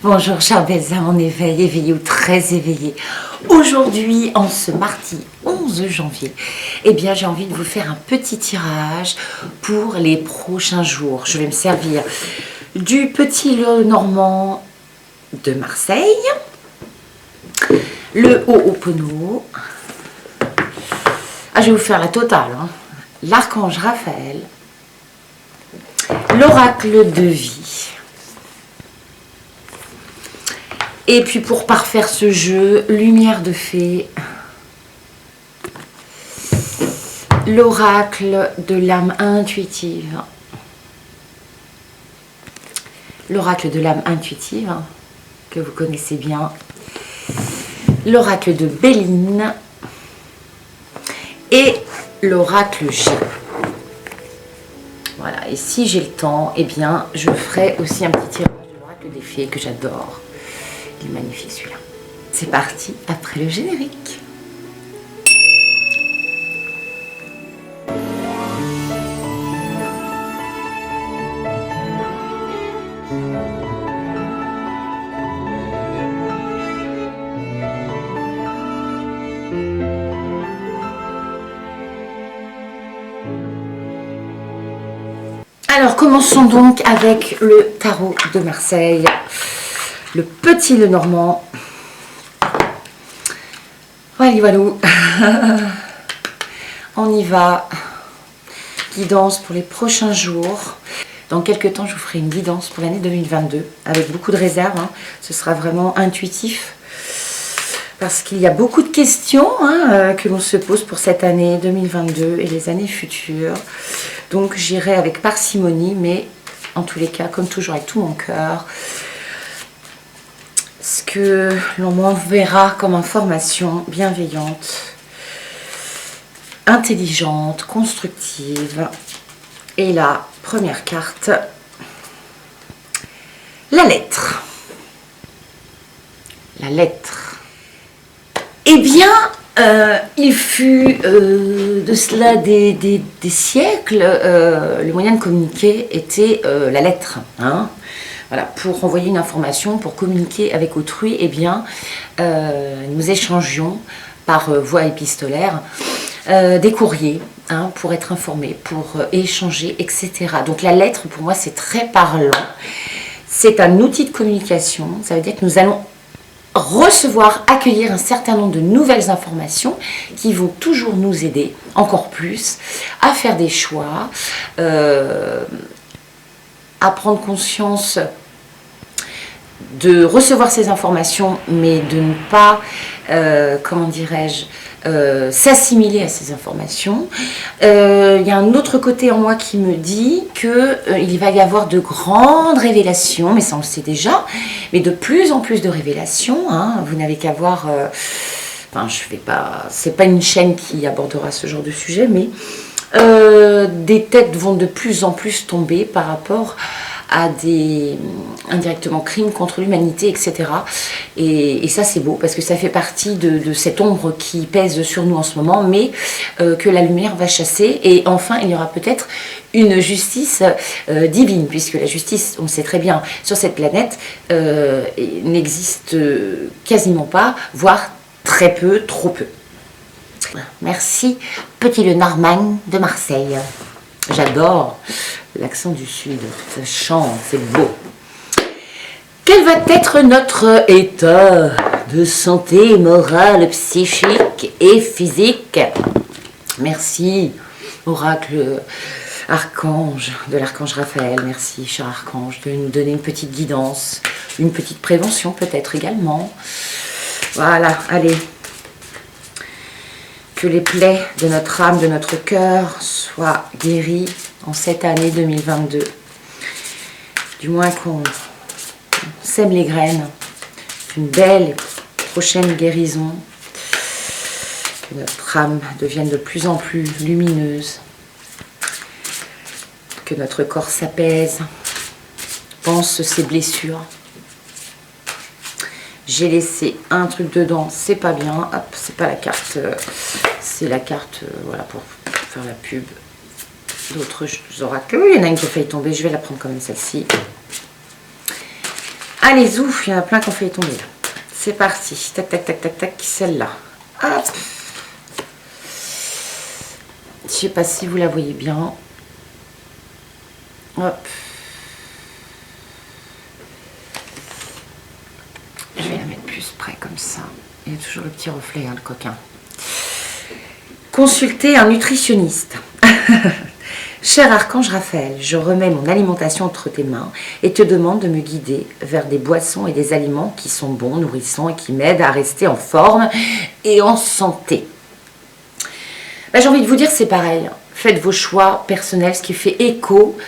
Bonjour chers belles âmes en éveil, éveillées ou très éveillées. Aujourd'hui, en ce mardi 11 janvier, eh bien j'ai envie de vous faire un petit tirage pour les prochains jours. Je vais me servir du petit Lenormand de Marseille, le Ho'oponopono. Je vais vous faire la totale, hein. L'archange Raphaël, l'oracle de vie. Et puis pour parfaire ce jeu, lumière de fée, l'oracle de l'âme intuitive. L'oracle de l'âme intuitive, que vous connaissez bien. L'oracle de Béline. Et l'oracle G. Voilà, et si j'ai le temps, eh bien, je ferai aussi un petit tirage de l'oracle des fées que j'adore. Il est magnifique celui-là. C'est parti après le générique. Alors commençons donc avec le tarot de Marseille. Le petit Lenormand. Voilà, voilà. On y va. Guidance pour les prochains jours. Dans quelques temps, je vous ferai une guidance pour l'année 2022 avec beaucoup de réserve. Ce sera vraiment intuitif parce qu'il y a beaucoup de questions que l'on se pose pour cette année 2022 et les années futures. Donc j'irai avec parcimonie, mais en tous les cas, comme toujours, avec tout mon cœur. Ce que l'on m'enverra comme information bienveillante, intelligente, constructive. Et la première carte, la lettre. La lettre. Eh bien, il fut de cela des siècles, le moyen de communiquer était la lettre. Voilà, pour envoyer une information, pour communiquer avec autrui, eh bien, nous échangions par voie épistolaire des courriers pour être informés, pour échanger, etc. Donc la lettre, pour moi, c'est très parlant. C'est un outil de communication. Ça veut dire que nous allons recevoir, accueillir un certain nombre de nouvelles informations qui vont toujours nous aider, encore plus, à faire des choix, à prendre conscience de recevoir ces informations, mais de ne pas, comment dirais-je, s'assimiler à ces informations. Il y a un autre côté en moi qui me dit qu'il va y avoir de grandes révélations, mais ça on le sait déjà, mais de plus en plus de révélations. Vous n'avez qu'à voir, c'est pas une chaîne qui abordera ce genre de sujet, mais des têtes vont de plus en plus tomber par rapport à des indirectement crimes contre l'humanité, etc. Et ça c'est beau parce que ça fait partie de cette ombre qui pèse sur nous en ce moment, mais que la lumière va chasser. Et enfin il y aura peut-être une justice divine, puisque la justice, on le sait très bien, sur cette planète n'existe quasiment pas, voire très peu, trop peu. Merci, petit Lenormand de Marseille. J'adore l'accent du sud, ça chante, c'est beau. Quel va être notre état de santé morale, psychique et physique? Merci, oracle archange de l'archange Raphaël. Merci, cher archange, de nous donner une petite guidance, une petite prévention peut-être également. Voilà, allez. Que les plaies de notre âme, de notre cœur soient guéries en cette année 2022. Du moins qu'on sème les graines d'une belle prochaine guérison. Que notre âme devienne de plus en plus lumineuse. Que notre corps s'apaise. Pense ses blessures. J'ai laissé un truc dedans, c'est pas bien. Hop, c'est pas la carte, c'est la carte, voilà, pour faire la pub d'autres oracles. Il y en a une qui a failli tomber, je vais la prendre quand même celle-ci. Allez, ouf, il y en a plein qui ont fait tomber là. C'est parti. Tac, tac, tac, tac, tac, celle-là. Hop. Je sais pas si vous la voyez bien. Hop. Je vais la mettre plus près comme ça. Il y a toujours le petit reflet, hein, le coquin. Consultez un nutritionniste. Cher Archange Raphaël, je remets mon alimentation entre tes mains et te demande de me guider vers des boissons et des aliments qui sont bons, nourrissants et qui m'aident à rester en forme et en santé. Ben, j'ai envie de vous dire, c'est pareil. Faites vos choix personnels, ce qui fait écho,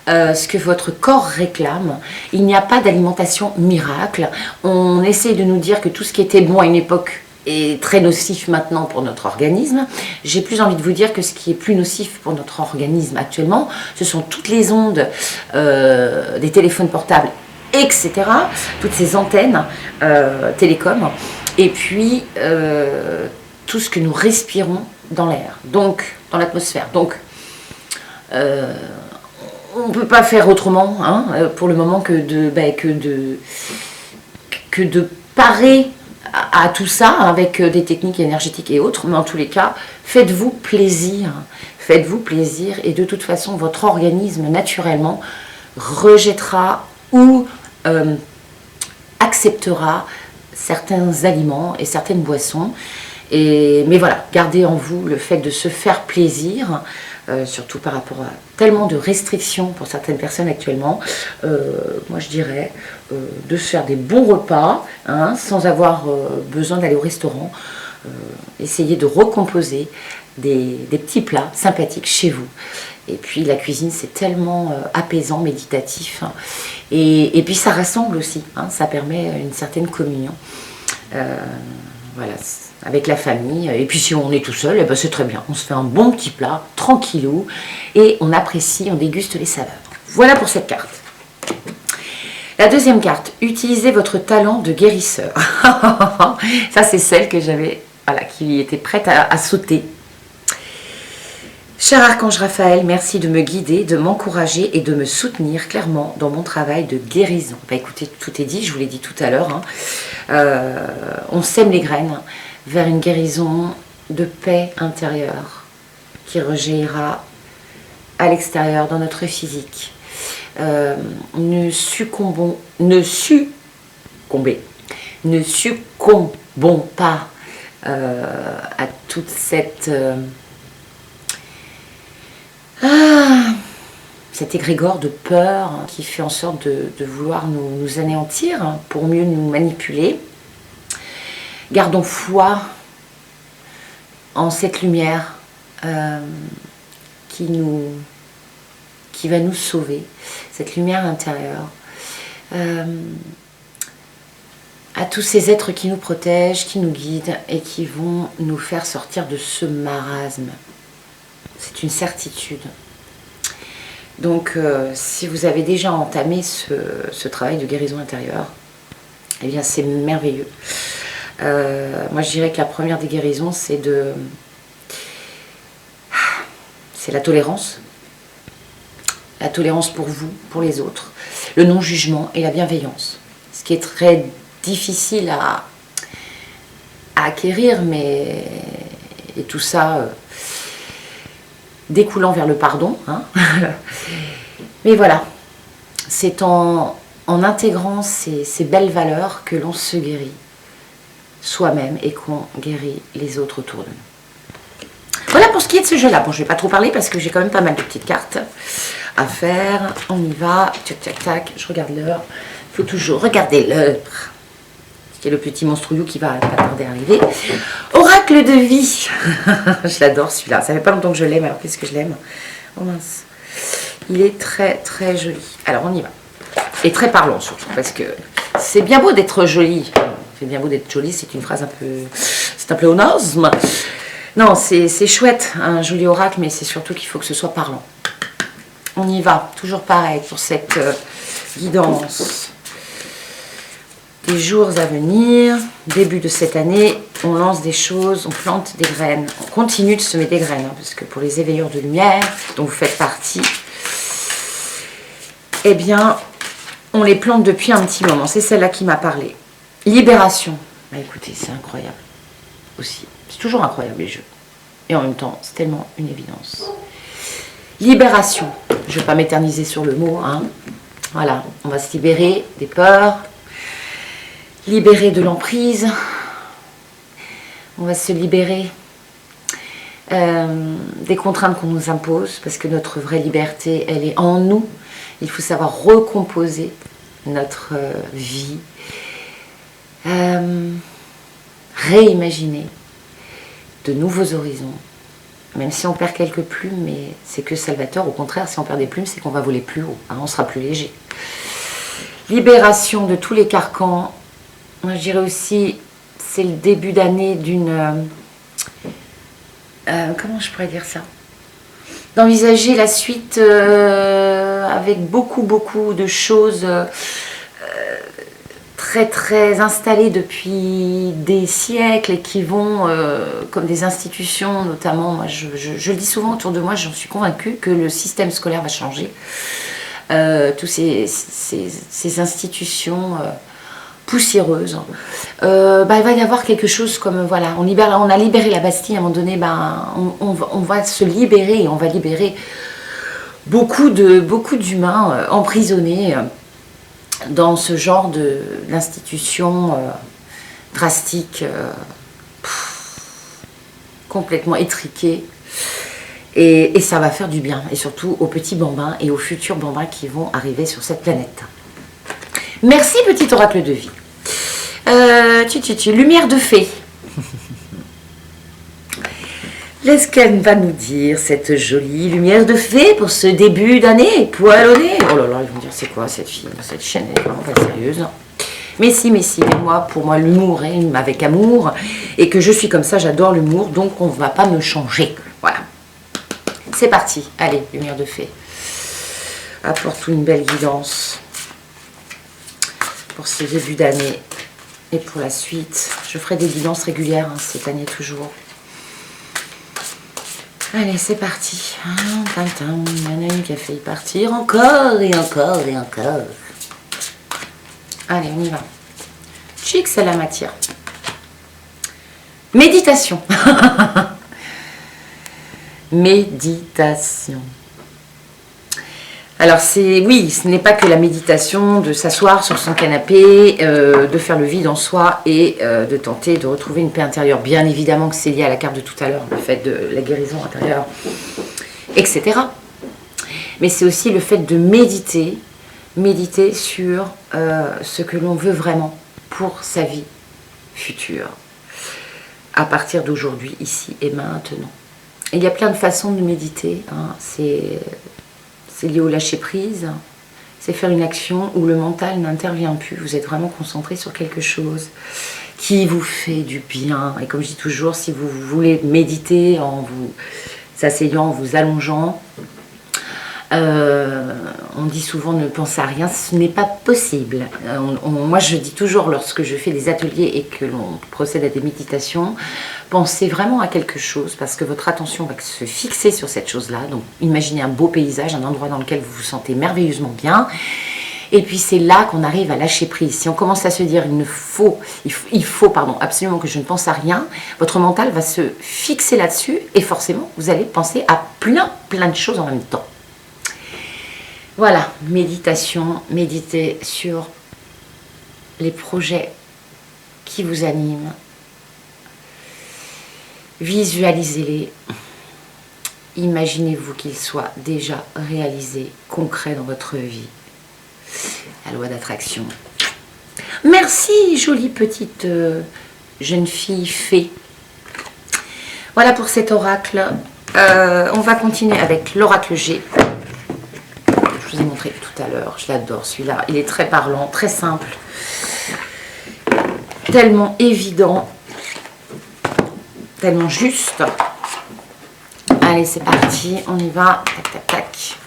ce que votre corps réclame. Il n'y a pas d'alimentation miracle. On essaye de nous dire que tout ce qui était bon à une époque est très nocif maintenant pour notre organisme. J'ai plus envie de vous dire que ce qui est plus nocif pour notre organisme actuellement, ce sont toutes les ondes des téléphones portables, etc. Toutes ces antennes télécom, et puis tout ce que nous respirons dans l'air, donc dans l'atmosphère. Donc, on ne peut pas faire autrement, hein, pour le moment, que de parer à tout ça avec des techniques énergétiques et autres. Mais en tous les cas, faites-vous plaisir. Faites-vous plaisir. Et de toute façon, votre organisme, naturellement, rejettera ou acceptera certains aliments et certaines boissons. Mais voilà, gardez en vous le fait de se faire plaisir, surtout par rapport à tellement de restrictions pour certaines personnes actuellement. Moi je dirais de se faire des bons repas, hein, sans avoir besoin d'aller au restaurant. Essayez de recomposer des petits plats sympathiques chez vous. Et puis la cuisine, c'est tellement apaisant, méditatif, hein. Et puis ça rassemble aussi, hein, ça permet une certaine communion. Voilà, avec la famille. Et puis si on est tout seul, eh ben c'est très bien. On se fait un bon petit plat, tranquillou, et on apprécie, on déguste les saveurs. Voilà pour cette carte. La deuxième carte, utilisez votre talent de guérisseur. Ça, c'est celle que j'avais, voilà, qui était prête à sauter. Cher Archange Raphaël, merci de me guider, de m'encourager et de me soutenir clairement dans mon travail de guérison. Bah, écoutez, tout est dit, je vous l'ai dit tout à l'heure, hein. On sème les graines vers une guérison de paix intérieure qui rejaillira à l'extérieur, dans notre physique. Ne succombons pas à toute cette... cet égrégore de peur, hein, qui fait en sorte de vouloir nous anéantir, hein, pour mieux nous manipuler. Gardons foi en cette lumière qui va nous sauver, cette lumière intérieure. À tous ces êtres qui nous protègent, qui nous guident et qui vont nous faire sortir de ce marasme. C'est une certitude. Donc, si vous avez déjà entamé ce travail de guérison intérieure, eh bien, c'est merveilleux. Moi, je dirais que la première des guérisons, c'est la tolérance. La tolérance pour vous, pour les autres. Le non-jugement et la bienveillance. Ce qui est très difficile à acquérir, mais... Et tout ça... découlant vers le pardon, hein. Mais voilà, c'est en intégrant ces belles valeurs que l'on se guérit soi-même et qu'on guérit les autres autour de nous. Voilà pour ce qui est de ce jeu-là. Bon, je ne vais pas trop parler parce que j'ai quand même pas mal de petites cartes à faire. On y va, tac, tac, tac, je regarde l'heure. Il faut toujours regarder l'heure. Il y a le petit monstrouillou qui va pas tarder à arriver. Oracle de vie. Je l'adore celui-là. Ça fait pas longtemps que je l'aime. Alors qu'est-ce que je l'aime? Oh mince. Il est très très joli. Alors on y va. Et très parlant surtout. Parce que c'est bien beau d'être joli. C'est bien beau d'être joli. C'est une phrase un peu... C'est un pléonasme. Non, c'est chouette, un joli oracle. Mais c'est surtout qu'il faut que ce soit parlant. On y va. Toujours pareil pour cette guidance. Des jours à venir, début de cette année, on lance des choses, on plante des graines. On continue de semer des graines, hein, parce que pour les éveilleurs de lumière, dont vous faites partie, eh bien, On les plante depuis un petit moment. C'est celle-là qui m'a parlé. Libération. Bah écoutez, c'est incroyable aussi. C'est toujours incroyable les jeux. Et en même temps, c'est tellement une évidence. Libération. Je ne vais pas m'éterniser sur le mot. Hein. Voilà, on va se libérer des peurs. Libérer de l'emprise. On va se libérer des contraintes qu'on nous impose. Parce que notre vraie liberté, elle est en nous. Il faut savoir recomposer notre vie. Réimaginer de nouveaux horizons. Même si on perd quelques plumes, mais c'est que salvateur. Au contraire, si on perd des plumes, c'est qu'on va voler plus haut. Hein, on sera plus léger. Libération de tous les carcans. Moi, je dirais aussi, c'est le début d'année d'une... comment je pourrais dire ça? D'envisager la suite avec beaucoup de choses très installées depuis des siècles et qui vont comme des institutions notamment. Moi, je le dis souvent autour de moi, j'en suis convaincue que le système scolaire va changer. Tous ces institutions poussiéreuses. Il va y avoir quelque chose comme, voilà, on a libéré la Bastille, à un moment donné, on va se libérer et on va libérer beaucoup d'humains emprisonnés dans ce genre d'institutions drastiques, complètement étriquées. Et ça va faire du bien, et surtout aux petits bambins et aux futurs bambins qui vont arriver sur cette planète. Merci, petit oracle de vie. Lumière de fée. Qu'est-ce qu'elle va nous dire, cette jolie lumière de fée pour ce début d'année poilonnée? Oh là là, ils vont dire, c'est quoi cette fille? Cette chaîne est vraiment pas sérieuse. Mais si, mais moi, pour moi, l'humour rime avec amour, et que je suis comme ça, j'adore l'humour, donc on ne va pas me changer. Voilà. C'est parti. Allez, lumière de fée. Apporte-nous une belle guidance pour ce début d'année et pour la suite. Je ferai des guidances régulières cette année toujours. Allez, c'est parti. Il y en a une qui a failli partir encore et encore et encore. Allez, on y va. Chic, c'est la matière. Méditation. Méditation. Alors oui, ce n'est pas que la méditation de s'asseoir sur son canapé, de faire le vide en soi et de tenter de retrouver une paix intérieure. Bien évidemment que c'est lié à la carte de tout à l'heure, le fait de la guérison intérieure, etc. Mais c'est aussi le fait de méditer sur ce que l'on veut vraiment pour sa vie future, à partir d'aujourd'hui, ici et maintenant. Et il y a plein de façons de méditer, hein. C'est lié au lâcher prise, c'est faire une action où le mental n'intervient plus. Vous êtes vraiment concentré sur quelque chose qui vous fait du bien. Et comme je dis toujours, si vous voulez méditer en vous asseyant, en vous allongeant, on dit souvent ne pensez à rien, ce n'est pas possible. Moi je dis toujours lorsque je fais des ateliers et que l'on procède à des méditations, pensez vraiment à quelque chose parce que votre attention va se fixer sur cette chose-là. Donc imaginez un beau paysage, un endroit dans lequel vous vous sentez merveilleusement bien. Et puis c'est là qu'on arrive à lâcher prise. Si on commence à se dire il faut absolument que je ne pense à rien, votre mental va se fixer là-dessus et forcément vous allez penser à plein de choses en même temps. Voilà, méditation, méditez sur les projets qui vous animent. Visualisez-les. Imaginez-vous qu'ils soient déjà réalisés, concrets dans votre vie. La loi d'attraction. Merci, jolie petite jeune fille fée. Voilà pour cet oracle. On va continuer avec l'oracle G. Je vous ai montré tout à l'heure, je l'adore celui-là. Il est très parlant, très simple, tellement évident, tellement juste. Allez, c'est parti, on y va. Tac, tac, tac.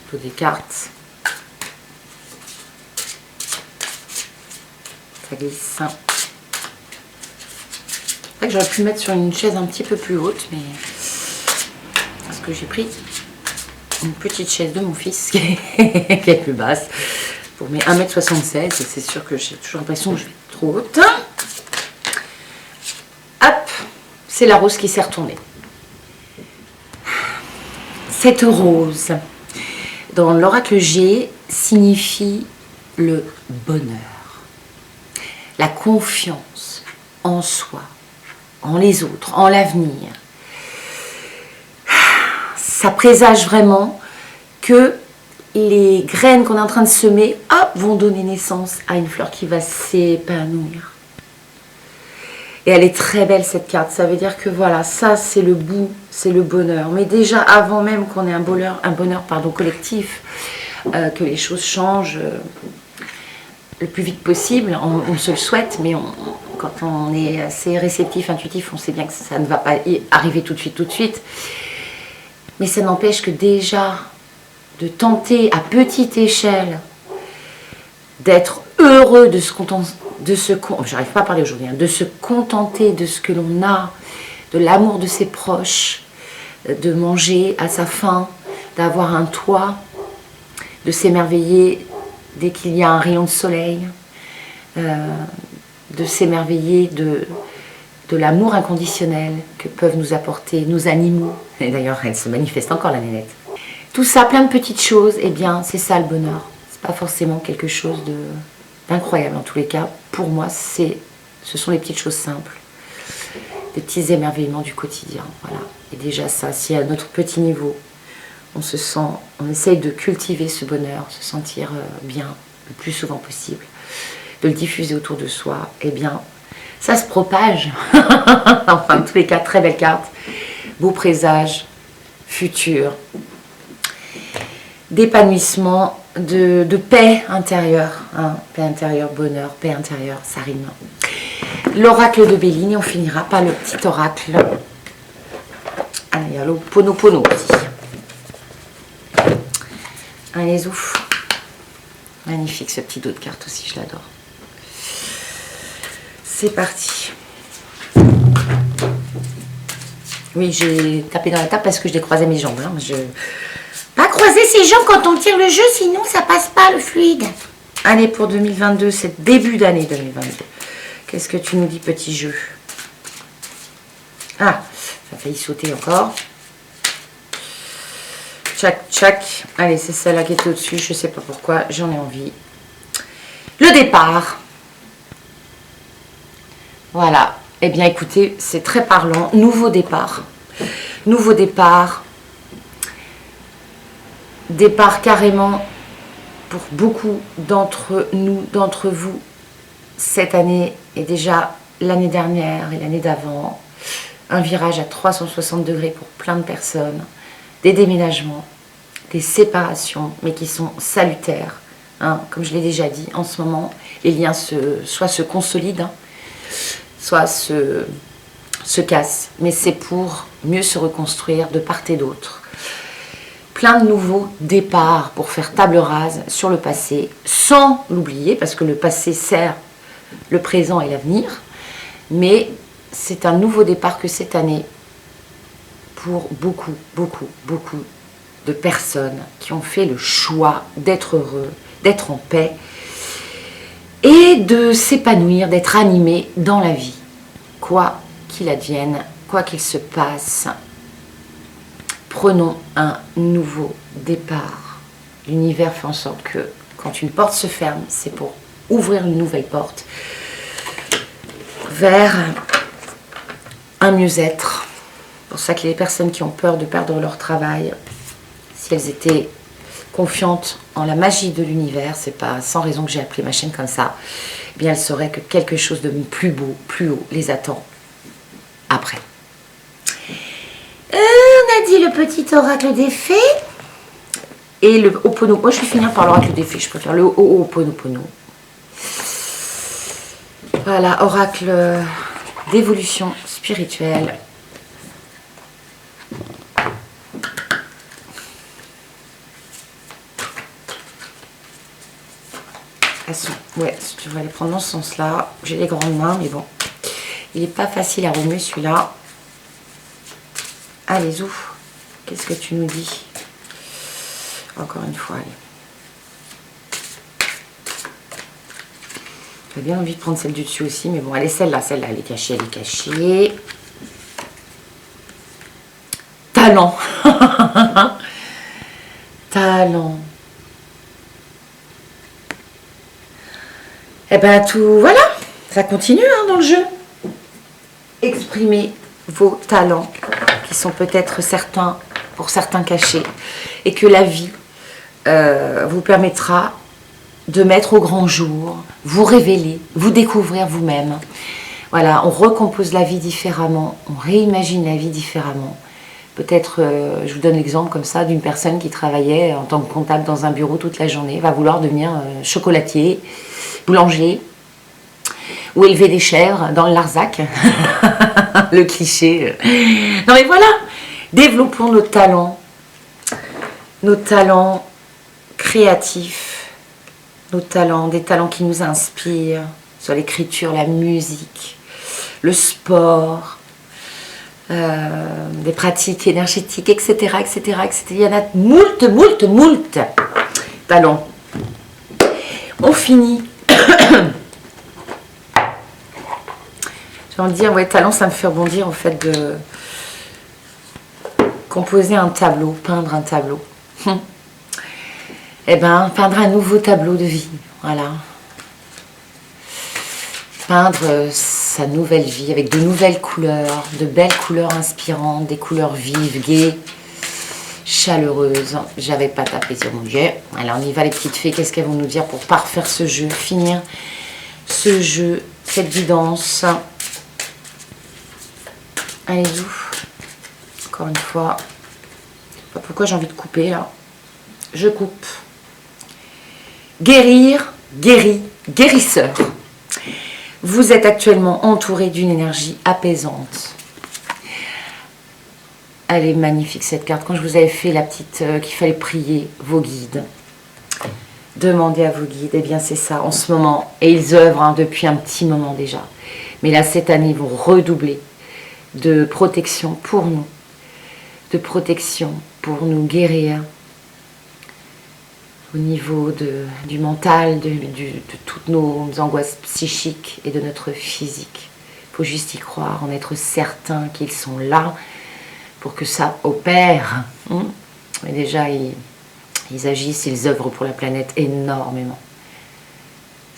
Toutes des cartes. Ça glisse. C'est vrai que j'aurais pu le mettre sur une chaise un petit peu plus haute, mais parce que j'ai pris une petite chaise de mon fils qui est plus basse. pour mes 1m76, et c'est sûr que j'ai toujours l'impression que je vais être trop haute. Hop, c'est la rose qui s'est retournée. Cette rose, dans l'oracle G, signifie le bonheur, la confiance en soi, en les autres, en l'avenir. Ça présage vraiment que les graines qu'on est en train de semer, hop, vont donner naissance à une fleur qui va s'épanouir. Et elle est très belle cette carte, ça veut dire que voilà, ça c'est le bout, c'est le bonheur. Mais déjà avant même qu'on ait un bonheur collectif, que les choses changent le plus vite possible, on se le souhaite, mais quand on est assez réceptif, intuitif, on sait bien que ça ne va pas arriver tout de suite. Mais ça n'empêche que déjà, de tenter à petite échelle d'être heureux de se contenter, j'arrive pas à parler aujourd'hui, de se contenter de ce que l'on a, de l'amour de ses proches, de manger à sa faim, d'avoir un toit, de s'émerveiller dès qu'il y a un rayon de soleil, de s'émerveiller de l'amour inconditionnel que peuvent nous apporter nos animaux. Et d'ailleurs, elle se manifeste encore, la nénette. Tout ça, plein de petites choses, eh bien, c'est ça le bonheur. C'est pas forcément quelque chose d'incroyable en tous les cas. Pour moi, ce sont les petites choses simples, des petits émerveillements du quotidien. Voilà. Et déjà ça, si à notre petit niveau, on essaye de cultiver ce bonheur, se sentir bien le plus souvent possible, de le diffuser autour de soi, eh bien, ça se propage. Enfin, en tous les cas, très belle carte. Beau présage, futur, d'épanouissement, de paix intérieure. Hein, paix intérieure, bonheur, paix intérieure, ça rime. L'oracle de Béline, et on finira par le petit oracle. Ah, il y a l'Ho'oponopono aussi. Allez, ouf. Magnifique ce petit dos de carte aussi, je l'adore. C'est parti. Oui, j'ai tapé dans la table parce que je décroisais mes jambes. Hein. Pas croiser ses jambes quand on tire le jeu, sinon ça passe pas le fluide. Allez, pour 2022, c'est début d'année 2022. Qu'est-ce que tu nous dis, petit jeu? Ah, ça a failli sauter encore. Tchac, tchac. Allez, c'est celle-là qui était au-dessus. Je sais pas pourquoi, j'en ai envie. Le départ. Voilà. Eh bien, écoutez, c'est très parlant. Nouveau départ. Nouveau départ. Départ carrément pour beaucoup d'entre nous, d'entre vous, cette année et déjà l'année dernière et l'année d'avant. Un virage à 360 degrés pour plein de personnes. Des déménagements, des séparations, mais qui sont salutaires. Hein, comme je l'ai déjà dit, en ce moment, les liens soit se consolident, hein, soit se cassent. Mais c'est pour mieux se reconstruire de part et d'autre. Plein de nouveaux départs pour faire table rase sur le passé, sans l'oublier, parce que le passé sert le présent et l'avenir. Mais c'est un nouveau départ que cette année, pour beaucoup, beaucoup, beaucoup de personnes qui ont fait le choix d'être heureux, d'être en paix et de s'épanouir, d'être animés dans la vie. Quoi qu'il advienne, quoi qu'il se passe, prenons un nouveau départ. L'univers fait en sorte que quand une porte se ferme, c'est pour ouvrir une nouvelle porte vers un mieux-être. C'est pour ça que les personnes qui ont peur de perdre leur travail, si elles étaient confiantes en la magie de l'univers, c'est pas sans raison que j'ai appelé ma chaîne comme ça, eh bien elles sauraient que quelque chose de plus beau, plus haut les attend après. On a dit le petit oracle des fées et le Ho'oponopono. Moi je vais finir par l'oracle des fées, je préfère le Ho'oponopono. Voilà, oracle d'évolution spirituelle. Ouais, je vais les prendre dans ce sens-là. J'ai les grandes mains, mais bon. Il n'est pas facile à remuer celui-là. Allez, Zou. Qu'est-ce que tu nous dis? Encore une fois, allez. J'ai bien envie de prendre celle du dessus aussi, mais bon, allez, celle-là, elle est cachée, elle est cachée. Talent. Talent. Eh ben, tout, voilà, ça continue hein, dans le jeu. Exprimez vos talents, qui sont peut-être certains, pour certains cachés, et que la vie vous permettra de mettre au grand jour, vous révéler, vous découvrir vous-même. Voilà, on recompose la vie différemment, on réimagine la vie différemment. Peut-être, je vous donne l'exemple comme ça, d'une personne qui travaillait en tant que comptable dans un bureau toute la journée, va vouloir devenir chocolatier, boulanger, ou élever des chèvres dans le Larzac. Le cliché. Non mais voilà, développons nos talents créatifs, nos talents, des talents qui nous inspirent, sur l'écriture, la musique, le sport, des pratiques énergétiques, etc., etc., etc. Il y en a moult talents. On finit. J'ai envie de dire, ouais, talent, ça me fait rebondir au fait de composer un tableau, peindre un tableau. Eh ben, peindre un nouveau tableau de vie, voilà. Peindre sa nouvelle vie avec de nouvelles couleurs, de belles couleurs inspirantes, des couleurs vives, gaies, chaleureuses. J'avais pas tapé sur mon jeu. Alors, on y va les petites fées, qu'est-ce qu'elles vont nous dire pour parfaire ce jeu, finir ce jeu, cette guidance. Allez-y. Encore une fois. Je sais pas pourquoi j'ai envie de couper là. Je coupe. Guérir, guéri, guérisseur. Vous êtes actuellement entouré d'une énergie apaisante. Elle est magnifique cette carte. Quand je vous avais fait la petite qu'il fallait prier vos guides. Demandez à vos guides. Eh bien c'est ça en ce moment. Et ils œuvrent hein, depuis un petit moment déjà. Mais là cette année ils vont redoubler de protection pour nous, de protection pour nous guérir au niveau du mental, de toutes nos angoisses psychiques et de notre physique. Il faut juste y croire, en être certain qu'ils sont là pour que ça opère. Mais déjà, ils agissent, ils œuvrent pour la planète énormément.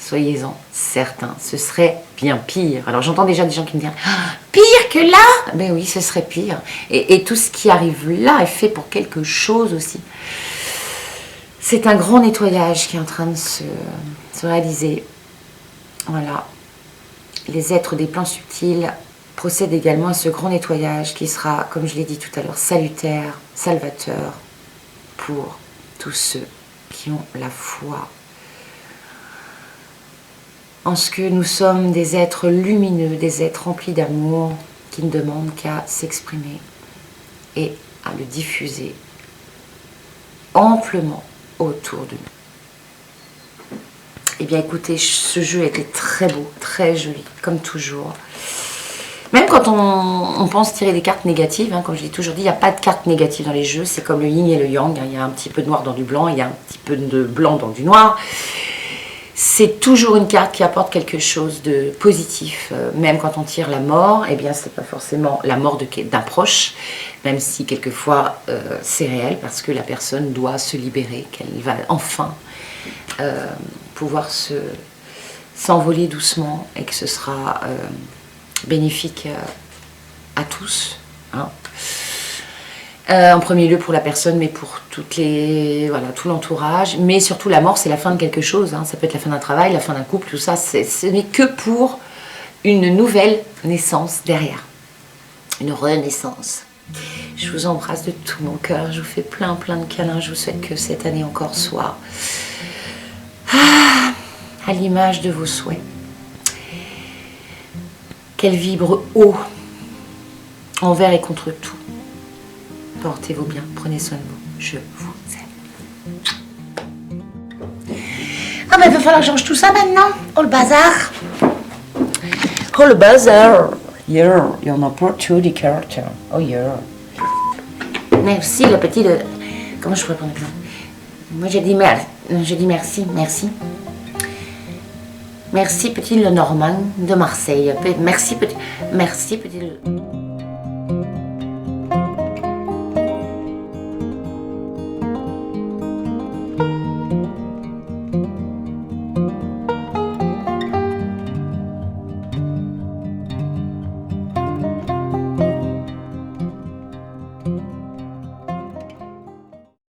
Soyez-en certains, ce serait bien pire. Alors j'entends déjà des gens qui me disent ah, pire que là. Ben oui, ce serait pire. Et tout ce qui arrive là est fait pour quelque chose aussi. C'est un grand nettoyage qui est en train de se réaliser. Voilà. Les êtres des plans subtils procèdent également à ce grand nettoyage qui sera, comme je l'ai dit tout à l'heure, salutaire, salvateur pour tous ceux qui ont la foi en ce que nous sommes des êtres lumineux, des êtres remplis d'amour qui ne demandent qu'à s'exprimer et à le diffuser amplement autour de nous. Eh bien écoutez, ce jeu était très beau, très joli, comme toujours. Même quand on pense tirer des cartes négatives, hein, comme je l'ai toujours dit, il n'y a pas de cartes négatives dans les jeux, c'est comme le yin et le yang, hein, il y a un petit peu de noir dans du blanc, il y a un petit peu de blanc dans du noir. C'est toujours une carte qui apporte quelque chose de positif. Même quand on tire la mort, eh bien, c'est pas forcément la mort d'un proche, même si quelquefois c'est réel, parce que la personne doit se libérer, qu'elle va enfin pouvoir s'envoler doucement et que ce sera bénéfique à tous. Hein. En premier lieu pour la personne, mais pour tout l'entourage. Mais surtout, la mort, c'est la fin de quelque chose. Hein. Ça peut être la fin d'un travail, la fin d'un couple, tout ça. Ce n'est que pour une nouvelle naissance derrière. Une renaissance. Je vous embrasse de tout mon cœur. Je vous fais plein de câlins. Je vous souhaite que cette année encore soit à l'image de vos souhaits. Qu'elle vibre haut, envers et contre tout. Portez-vous bien, prenez soin de vous, je vous aime. Ah ben il va falloir que j'ange tout ça maintenant. Oh le bazar. Oh le bazar. Yeah, you're an opportunity character. Oh yeah. Merci le petit de... Comment je pourrais prendre ça? Moi j'ai dit merci, merci. Merci petit Lenormand de Marseille. Merci petit.